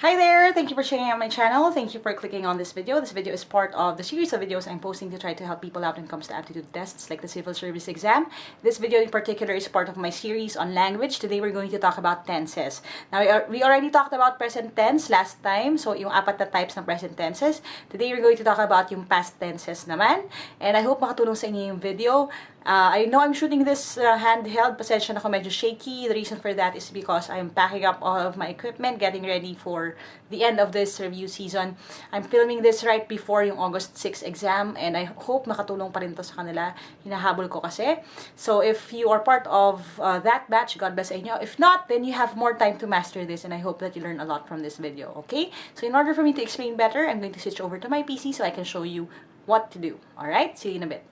Hi there! Thank you for checking out my channel. Thank you for clicking on this video. This video is part of the series of videos I'm posting to try to help people out when it comes to aptitude tests like the civil service exam. This video in particular is part of my series on language. Today we're going to talk about tenses. Now, we already talked about present tense last time. So, yung apat na types ng present tenses. Today we're going to talk about yung past tenses naman. And I hope makatulong sa inyo yung video. I know I'm shooting this handheld. Pasensya na ako, medyo shaky. The reason for that is because I'm packing up all of my equipment, getting ready for the end of this review season. I'm filming this right before yung August 6 exam, and I hope makatulong pa rin to sa kanila. Hinahabol ko kasi. So if you are part of that batch, God bless sa inyo. If not, then you have more time to master this, and I hope that you learn a lot from this video, okay? So in order for me to explain better, I'm going to switch over to my PC so I can show you what to do. Alright? See you in a bit.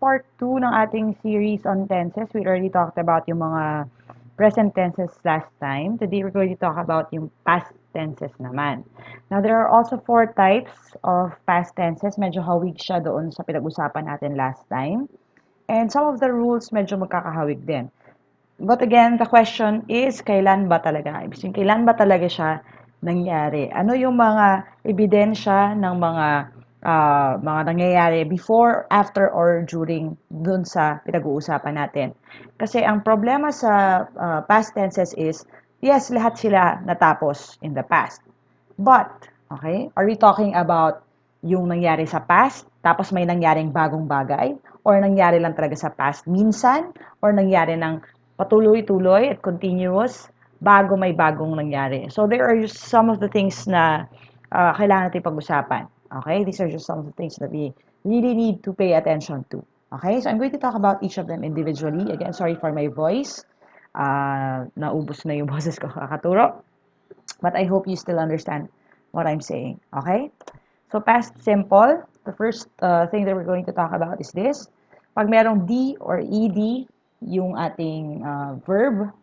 Part 2 ng ating series on tenses. We already talked about yung mga present tenses last time. Today, we're going to talk about yung past tenses naman. Now, there are also 4 types of past tenses. Medyo hawig siya doon sa pinag-usapan natin last time. And some of the rules medyo magkakahawig din. But again, the question is, kailan ba talaga? Ibig sabihin, kailan ba talaga siya nangyari? Ano yung mga ebidensya ng mga nangyayari before, after, or during dun sa pinag-uusapan natin? Kasi ang problema sa past tenses is, yes, lahat sila natapos in the past. But, okay, are we talking about yung nangyari sa past, tapos may nangyaring bagong bagay, or nangyari lang talaga sa past minsan, or nangyari ng patuloy-tuloy at continuous, bago may bagong nangyari. So, there are just some of the things na kailangan natin pag-usapan. Okay? These are just some of the things that we really need to pay attention to. Okay? So, I'm going to talk about each of them individually. Again, sorry for my voice. Naubos na yung boses ko kakaturo. But I hope you still understand what I'm saying. Okay? So, past simple. The first thing that we're going to talk about is this. Pag merong D or ED, yung ating verb,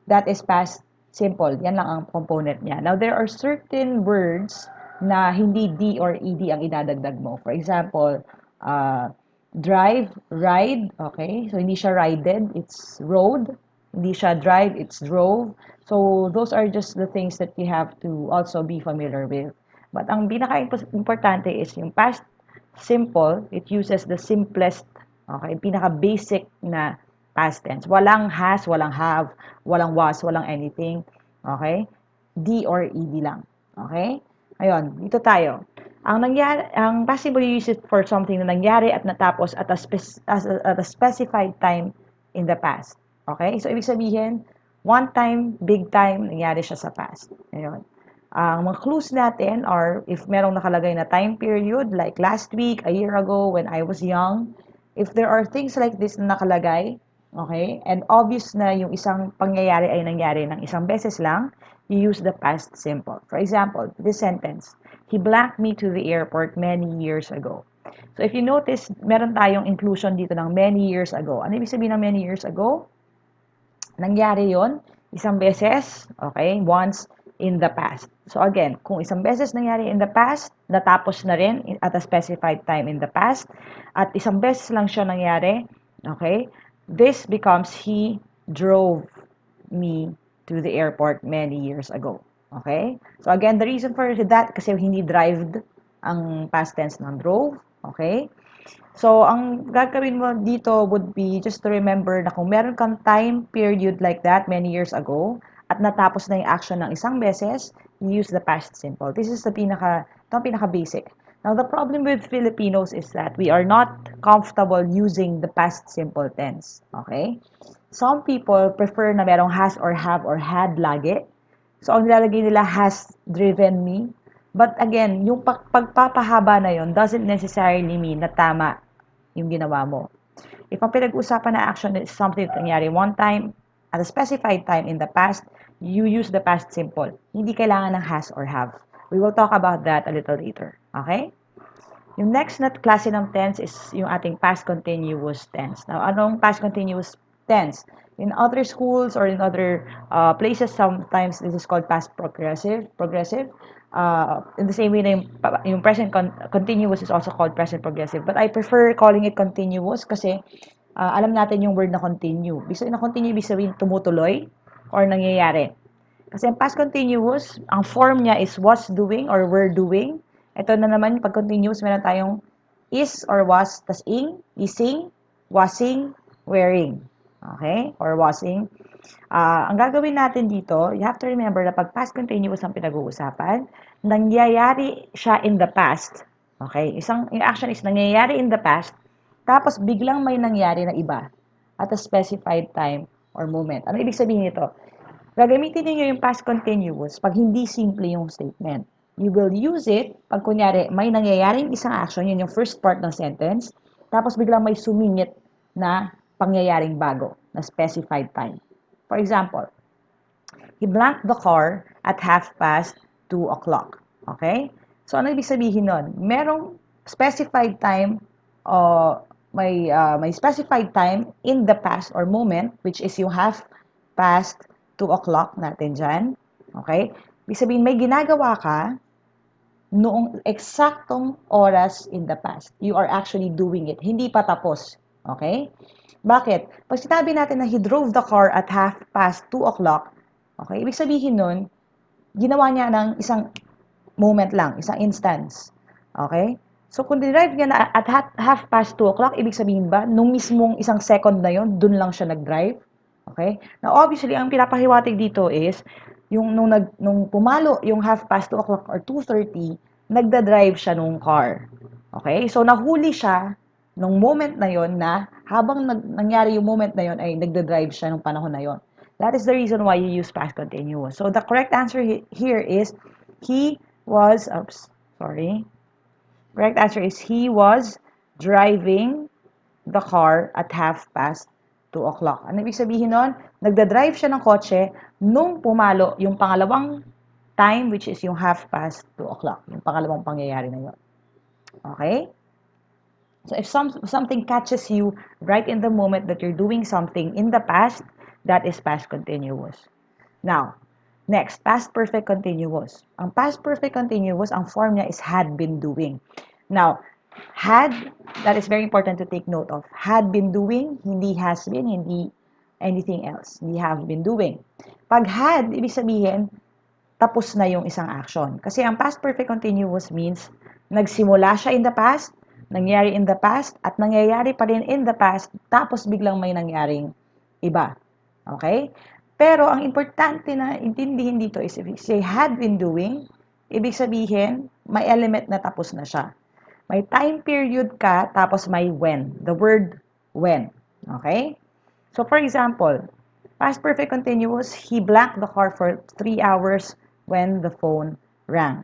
that is past simple. Yan lang ang component niya. Now, there are certain words na hindi D or ED ang idadagdag mo. For example, drive, ride, okay? So, hindi siya rided, it's rode. Hindi siya drive, it's drove. So, those are just the things that you have to also be familiar with. But ang pinaka-importante is yung past simple, it uses the simplest, okay, pinaka-basic na past tense. Walang has, walang have, walang was, walang anything. Okay? D or ED lang. Okay? Ayun, dito tayo. Ang possible you use it for something na nangyari at natapos at a specified time in the past. Okay? So, ibig sabihin, one time, big time, nangyari siya sa past. Ayun. Ang mga clues natin are if merong nakalagay na time period, like last week, a year ago, when I was young, if there are things like this na nakalagay, okay, and obvious na yung isang pangyayari ay nangyari ng isang beses lang, you use the past simple. For example, this sentence, he blanked me to the airport many years ago. So if you notice, meron tayong inclusion dito ng many years ago. Ano ibig sabihin ng many years ago? Nangyari yon isang beses, okay, once in the past. So again, kung isang beses nangyari in the past, natapos na rin at a specified time in the past, at isang beses lang siya nangyari, okay, this becomes he drove me to the airport many years ago. Okay? So again, the reason for that, kasi hindi drived ang past tense ng drove. Okay? So, ang gagawin mo dito would be just to remember na kung meron kang time period like that many years ago at natapos na yung action ng isang beses, you use the past simple. This is the pinaka-basic. Now, the problem with Filipinos is that we are not comfortable using the past simple tense. Okay? Some people prefer na merong has or have or had lagi. So, ang nilalagay nila has driven me. But again, yung pagpapahaba na yon doesn't necessarily mean na tama yung ginawa mo. If ang pinag-usapan na action is something that nangyari one time, at a specified time in the past, you use the past simple. Hindi kailangan ng has or have. We will talk about that a little later. Okay? Yung next na klase ng tense is yung ating past continuous tense. Now, anong past continuous tense? In other schools or in other places, sometimes this is called past progressive. In the same way na yung present continuous is also called present progressive. But I prefer calling it continuous kasi alam natin yung word na continue. Bisa na continue, bisa sabihin tumutuloy or nangyayari. Kasi ang past continuous, ang form niya is was doing or were doing. Ito na naman, pag continuous, meron tayong is or was, tas ing, ising, wasing, wearing. Okay? Or wasing. Ang gagawin natin dito, you have to remember na pag past continuous ang pinag-uusapan, nangyayari siya in the past. Okay? Yung action is nangyayari in the past, tapos biglang may nangyari na iba at a specified time or moment. Ano ibig sabihin nito? Gagamitin niyo yung past continuous pag hindi simple yung statement. You will use it pag kunyari may nangyayaring isang action, yun yung first part ng sentence, tapos biglang may sumingit na pangyayaring bago, na specified time. For example, he blanked the car at 2:30. Okay? So, ano ibig sabihin nun? Merong specified time, may specified time in the past or moment, which is yung 2:30 natin dyan. Okay? Ibig sabihin, may ginagawa ka noong eksaktong oras in the past. You are actually doing it. Hindi pa tapos. Okay? Bakit? Pag sinabi natin na he drove the car at 2:30, okay, ibig sabihin nun, ginawa niya ng isang moment lang, isang instance. Okay? So, kung dinrive niya na at 2:30, ibig sabihin ba, nung mismong isang second na yon, dun lang siya nag-drive? Okay? Now, obviously, ang pinapahiwatig dito is, nung pumalo yung 2:30 or 2:30, nagda-drive siya nung car. Okay? So, nahuli siya nung moment na yon na habang nangyari yung moment na yon ay nagda-drive siya nung panahon na yon. That is the reason why you use past continuous. So, the correct answer here is he was, correct answer is he was driving the car at 2:30. Ano ibig sabihin nun? Nagda-drive siya ng kotse nung pumalo yung pangalawang time, which is yung 2:30. Yung pangalawang pangyayari na yun. Okay? So if something catches you right in the moment that you're doing something in the past, that is past continuous. Now, next, past perfect continuous. Ang past perfect continuous, ang form niya is had been doing. Now, had, that is very important to take note of. Had been doing, hindi has been, hindi anything else. Hindi have been doing. Pag had, ibig sabihin, tapos na yung isang action. Kasi ang past perfect continuous means, nagsimula siya in the past, nangyari in the past, at nangyayari pa rin in the past, tapos biglang may nangyaring iba. Okay? Pero ang importante na intindihin dito is if you say had been doing, ibig sabihin, may element na tapos na siya. May time period ka, tapos may when. The word when. Okay? So, for example, past perfect continuous, he blanked the car for 3 hours when the phone rang.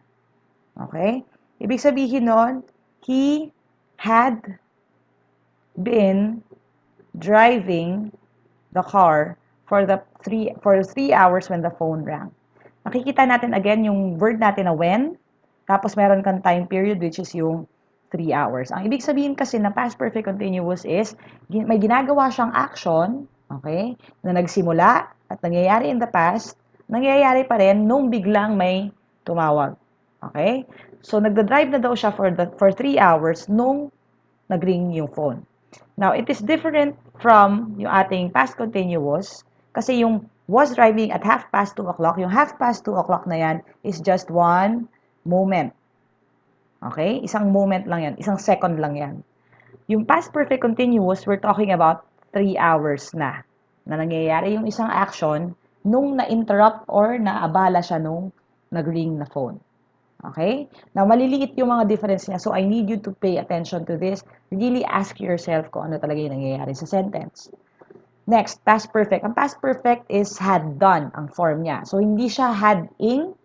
Okay? Ibig sabihin nun, he had been driving the car for the 3 hours when the phone rang. Makikita natin again yung word natin na when, tapos meron kang time period which is yung 3 hours. Ang ibig sabihin kasi na past perfect continuous is may ginagawa siyang action, okay, na nagsimula at nangyayari in the past, nangyayari pa rin nung biglang may tumawag. Okay? So nagda-drive na daw siya for 3 hours nung nag-ring yung phone. Now, it is different from yung ating past continuous kasi yung was driving at 2:30, yung 2:30 na yan is just one moment. Okay? Isang moment lang yan. Isang second lang yan. Yung past perfect continuous, we're talking about 3 hours na nangyayari yung isang action nung na-interrupt or naabala siya nung nag-ring na phone. Okay? Now, maliliit yung mga difference niya. So, I need you to pay attention to this. Really ask yourself kung ano talaga yung nangyayari sa sentence. Next, past perfect. Ang past perfect is had done ang form niya. So, hindi siya had-ing,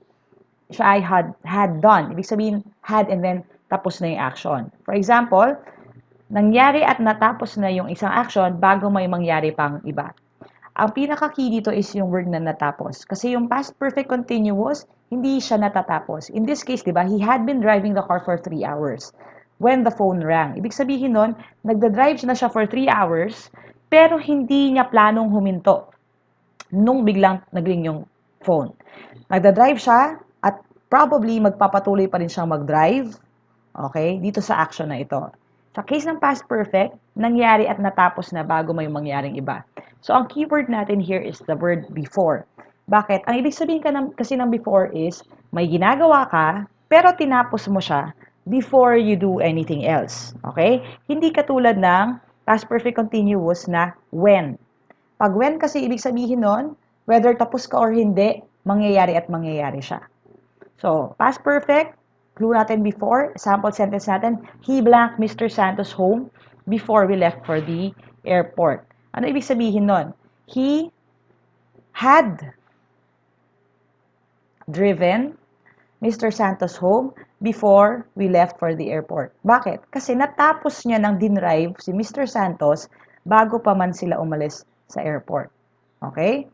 siya ay had done. Ibig sabihin, had and then tapos na yung action. For example, nangyari at natapos na yung isang action bago may mangyari pang iba. Ang pinaka-key dito is yung word na natapos. Kasi yung past perfect continuous, hindi siya natatapos. In this case, di ba, he had been driving the car for 3 hours when the phone rang. Ibig sabihin nun, nagda-drive na siya for 3 hours, pero hindi niya planong huminto nung biglang nag-ring yung phone. Nagda-drive siya at probably magpapatuloy pa rin siyang mag-drive, okay, dito sa action na ito. Sa case ng past perfect, nangyari at natapos na bago may mangyaring iba. So, ang keyword natin here is the word before. Bakit? Ang ibig sabihin kasi ng before is, may ginagawa ka, pero tinapos mo siya before you do anything else. Okay? Hindi katulad ng past perfect continuous na when. Pag when kasi ibig sabihin nun, whether tapos ka or hindi, mangyayari at mangyayari siya. So, past perfect, clue natin before, sample sentence natin, he blanked Mr. Santos home before we left for the airport. Ano ibig sabihin nun? He had driven Mr. Santos home before we left for the airport. Bakit? Kasi natapos niya ng dinrive si Mr. Santos bago pa man sila umalis sa airport. Okay?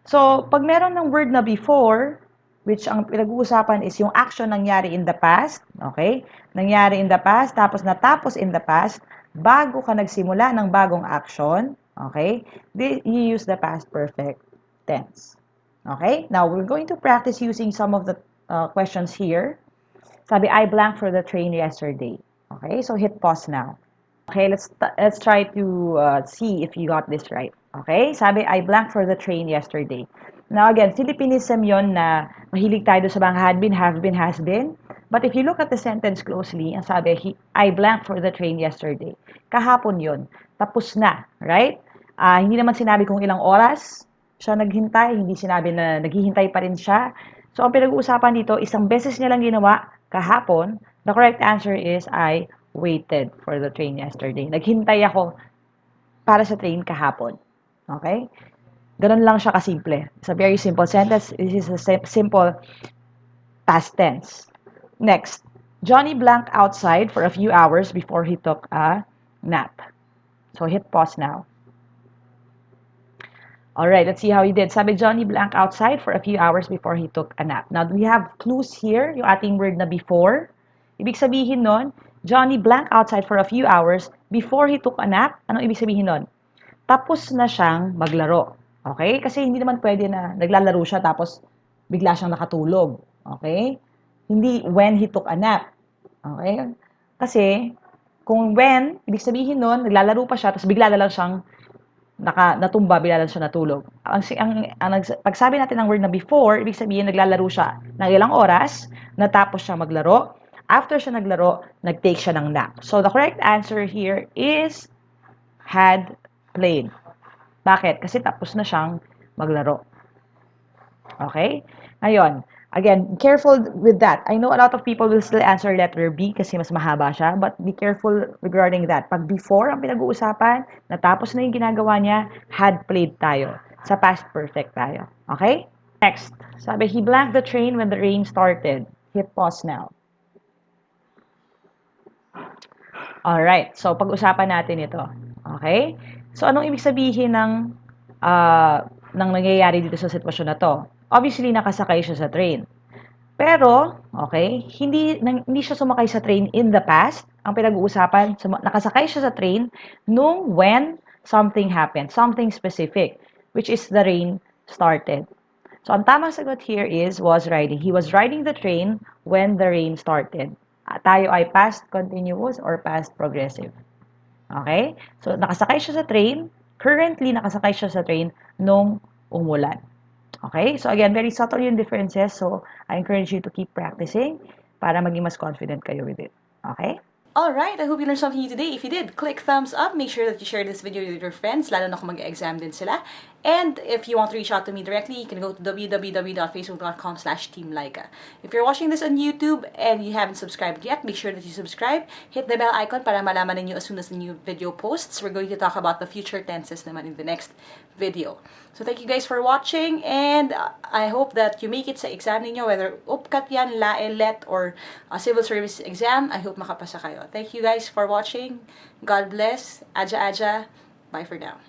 So, pag meron ng word na before, which ang pinag-uusapan is yung action nangyari in the past, okay? Nangyari in the past, tapos natapos in the past, bago ka nagsimula ng bagong action, okay? You use the past perfect tense. Okay? Now, we're going to practice using some of the questions here. Sabi, I blanked for the train yesterday. Okay? So, hit pause now. Okay, let's try to see if you got this right. Okay? Sabi, I blanked for the train yesterday. Now again, Philippinism yon na mahilig tayo sa mga had been, have been, has been. But if you look at the sentence closely, ang sabi, I blanked for the train yesterday. Kahapon yon. Tapos na, right? Hindi naman sinabi kung ilang oras siya naghintay, hindi sinabi na naghihintay pa rin siya. So, ang pinag-uusapan dito, isang beses niya lang ginawa kahapon. The correct answer is I waited for the train yesterday. Naghintay ako para sa train kahapon. Okay? Ganun lang siya kasimple. It's a very simple sentence. This is a simple past tense. Next, Johnny blanked outside for a few hours before he took a nap. So hit pause now. Alright, let's see how he did. Sabi, Johnny blanked outside for a few hours before he took a nap. Now, we have clues here, yung ating word na before. Ibig sabihin nun, Johnny blanked outside for a few hours before he took a nap. Anong ibig sabihin nun? Tapos na siyang maglaro. Okay? Kasi hindi naman pwede na naglalaro siya tapos bigla siyang nakatulog. Okay? Hindi when he took a nap. Okay? Kasi, kung when, ibig sabihin nun, naglalaro pa siya tapos bigla na lang siyang natumba, bigla lang siya natulog. Pagsabi natin ng word na before, ibig sabihin naglalaro siya ng ilang oras, natapos siya maglaro. After siya naglaro, nag-take siya ng nap. So, the correct answer here is had played. Bakit? Kasi tapos na siyang maglaro. Okay? Ngayon, again, careful with that. I know a lot of people will still answer letter B kasi mas mahaba siya, but be careful regarding that. Pag before ang pinag-uusapan, natapos na yung ginagawa niya, had played tayo. Sa past perfect tayo. Okay? Next, sabi, he blanked the train when the rain started. Hit pause now. Alright, so pag-usapan natin ito. Okay? So, anong ibig sabihin ng nangyayari dito sa sitwasyon na to? Obviously, nakasakay siya sa train. Pero, okay, hindi siya sumakay sa train in the past. Ang pinag-uusapan, nakasakay siya sa train when something happened, something specific, which is the rain started. So, ang tamang sagot here was riding. He was riding the train when the rain started. Tayo ay past continuous or past progressive. Okay? So, nakasakay siya sa train. Currently, nakasakay siya sa train nung umulan. Okay? So, again, very subtle yung differences. So, I encourage you to keep practicing para maging mas confident kayo with it. Okay? Alright, I hope you learned something new today. If you did, click thumbs up. Make sure that you share this video with your friends, lalo na kung mag-exam din sila. And if you want to reach out to me directly, you can go to www.facebook.com/Team Lyqa. If you're watching this on YouTube and you haven't subscribed yet, make sure that you subscribe. Hit the bell icon para malaman ninyo as soon as the new video posts. We're going to talk about the future tenses naman in the next video. So thank you guys for watching, and I hope that you make it sa exam ninyo, whether UPCAT yan, LAE, LET, or Civil Service exam. I hope makapasa kayo. Thank you guys for watching. God bless. Aja aja. Bye for now.